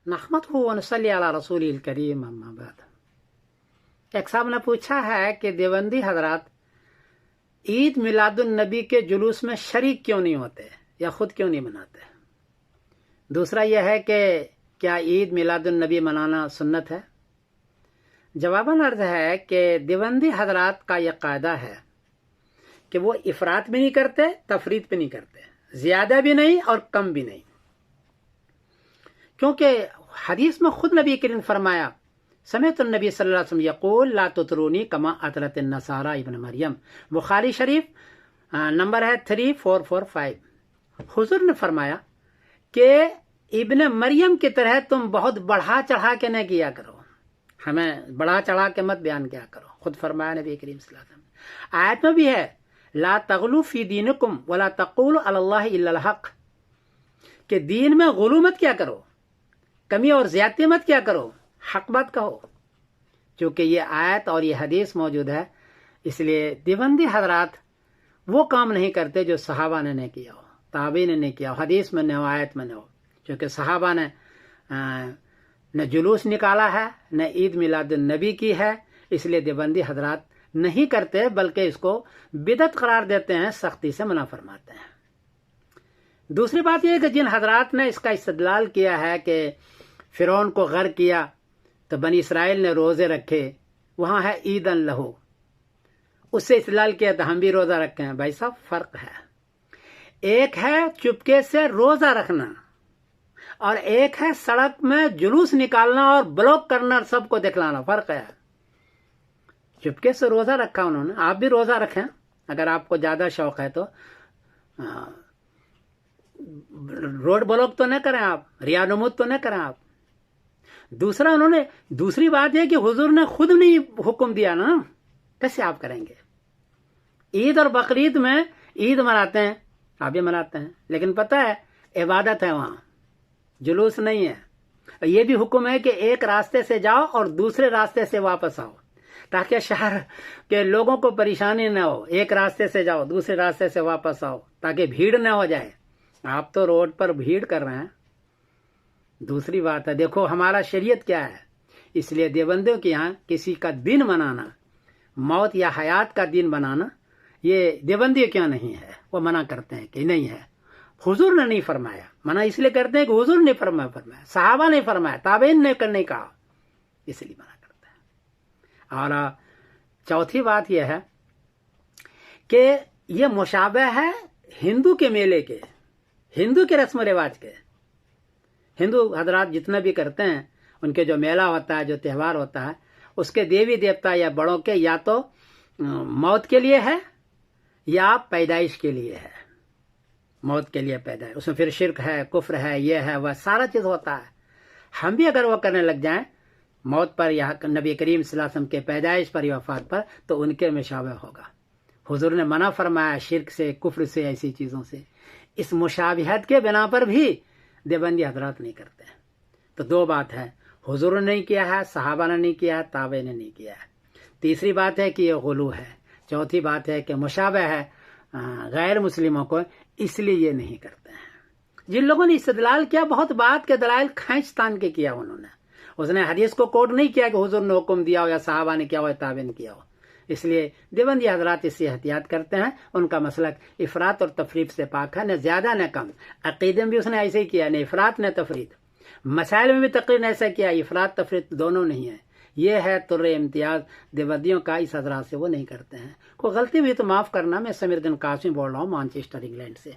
نحمده ونصلی علی رسول الکریم اما بعد۔ ایک صاحب نے پوچھا ہے کہ دیوبندی حضرات عید میلاد النبی کے جلوس میں شریک کیوں نہیں ہوتے یا خود کیوں نہیں مناتے؟ دوسرا یہ ہے کہ کیا عید میلاد النبی منانا سنت ہے؟ جواباً عرض ہے کہ دیوبندی حضرات کا یہ قاعدہ ہے کہ وہ افراط بھی نہیں کرتے، تفریط بھی نہیں کرتے، زیادہ بھی نہیں اور کم بھی نہیں، کیونکہ حدیث میں خود نبی کریم فرمایا، سمعت النبی صلی اللہ علیہ وسلم یقول لا تطرونی کما اطرت النصارى ابن مریم، بخاری شریف نمبر ہے 3445۔ حضور نے فرمایا کہ ابن مریم کی طرح تم بہت بڑھا چڑھا کے نہ کیا کرو، ہمیں بڑھا چڑھا کے مت بیان کیا کرو، خود فرمایا نبی کریم صلی اللہ علیہ وسلم۔ آیت میں بھی ہے لا تغلو فی دینکم ولا تقولوا علی اللہ الا الحق، کہ دین میں غلو مت کیا کرو، کمی اور زیادتی مت کیا کرو، حق بات کہو۔ چونکہ یہ آیت اور یہ حدیث موجود ہے، اس لیے دیوبندی حضرات وہ کام نہیں کرتے جو صحابہ نے نہیں کیا ہو، تابعین نے نہیں کیا ہو، حدیث میں نہ ہو، آیت میں نہ ہو۔ چونکہ صحابہ نے نہ جلوس نکالا ہے، نہ عید میلاد النبی کی ہے، اس لیے دیوبندی حضرات نہیں کرتے، بلکہ اس کو بدعت قرار دیتے ہیں، سختی سے منع فرماتے ہیں۔ دوسری بات یہ ہے کہ جن حضرات نے اس کا استدلال کیا ہے کہ فرعون کو غرق کیا تو بنی اسرائیل نے روزے رکھے، وہاں ہے عیدن لہو، اس سے استدلال کیا تو ہم بھی روزہ رکھے ہیں۔ بھائی صاحب فرق ہے، ایک ہے چپکے سے روزہ رکھنا اور ایک ہے سڑک میں جلوس نکالنا اور بلاک کرنا اور سب کو دکھلانا، فرق ہے۔ چپکے سے روزہ رکھا انہوں نے، آپ بھی روزہ رکھیں اگر آپ کو زیادہ شوق ہے تو، روڈ بلاک تو نہ کریں آپ، ریا نمود تو نہ کریں آپ۔ دوسری بات ہے کہ حضور نے خود نہیں حکم دیا نا، کیسے آپ کریں گے؟ عید اور بقرعید میں عید مناتے ہیں، آپ بھی مناتے ہیں، لیکن پتہ ہے عبادت ہے، وہاں جلوس نہیں ہے۔ یہ بھی حکم ہے کہ ایک راستے سے جاؤ اور دوسرے راستے سے واپس آؤ، تاکہ شہر کے لوگوں کو پریشانی نہ ہو۔ ایک راستے سے جاؤ، دوسرے راستے سے واپس آؤ، تاکہ بھیڑ نہ ہو جائے۔ آپ تو روڈ پر بھیڑ کر رہے ہیں۔ دوسری بات ہے، دیکھو ہمارا شریعت کیا ہے، اس لیے دیوبندیوں کے یہاں کسی کا دن منانا، موت یا حیات کا دن بنانا، یہ دیوبندیوں کے یہاں نہیں ہے، وہ منع کرتے ہیں کہ نہیں ہے، حضور نے نہیں فرمایا۔ منع اس لیے کرتے ہیں کہ حضور نے فرمایا، صحابہ نے فرمایا، تابعین نے نہیں کہا، اس لیے منع کرتے ہیں۔ اور چوتھی بات یہ ہے کہ یہ مشابہ ہے ہندو کے میلے کے، ہندو کے رسم و رواج کے۔ ہندو حضرات جتنا بھی کرتے ہیں، ان کے جو میلہ ہوتا ہے، جو تہوار ہوتا ہے، اس کے دیوی دیوتا یا بڑوں کے یا تو موت کے لیے ہے یا پیدائش کے لیے ہے۔ موت کے لیے پیدائش، اس میں پھر شرک ہے، کفر ہے، یہ ہے، وہ سارا چیز ہوتا ہے۔ ہم بھی اگر وہ کرنے لگ جائیں موت پر یا نبی کریم صلی اللہ علیہ وسلم کے پیدائش پر یا وفات پر، تو ان کے مشابہ ہوگا۔ حضور نے منع فرمایا شرک سے، کفر سے، ایسی چیزوں سے۔ اس مشابہت کے بنا پر بھی دیوبندی حضرات نہیں کرتے ہیں۔ تو دو بات ہے، حضور نے نہیں کیا ہے، صحابہ نے نہیں کیا ہے، تابعین نے نہیں کیا ہے۔ تیسری بات ہے کہ یہ غلو ہے۔ چوتھی بات ہے کہ مشابہ ہے غیر مسلموں کو، اس لیے یہ نہیں کرتے ہیں۔ جن لوگوں نے استدلال کیا، بہت بات کے دلائل کھینچ تان کے کیا انہوں نے، اس نے حدیث کو کوٹ نہیں کیا کہ حضور نے حکم دیا ہو یا صحابہ نے کیا ہو یا تابعین کیا ہو۔ اس لیے دیوبندی حضرات اس سے احتیاط کرتے ہیں، ان کا مسلک افراط اور تفریط سے پاک ہے، نہ زیادہ نہ کم۔ عقیدے میں بھی اس نے ایسے ہی کیا، نہ افراط نہ تفریط۔ مسائل میں بھی تقریباً ایسا کیا، افراط تفریط دونوں نہیں ہے۔ یہ ہے طر امتیاز دیوبندیوں کا، اس حضرات سے وہ نہیں کرتے ہیں۔ کوئی غلطی ہوئی تو معاف کرنا، میں سمیر الدین قاسمی بول رہا ہوں مانچسٹر انگلینڈ سے۔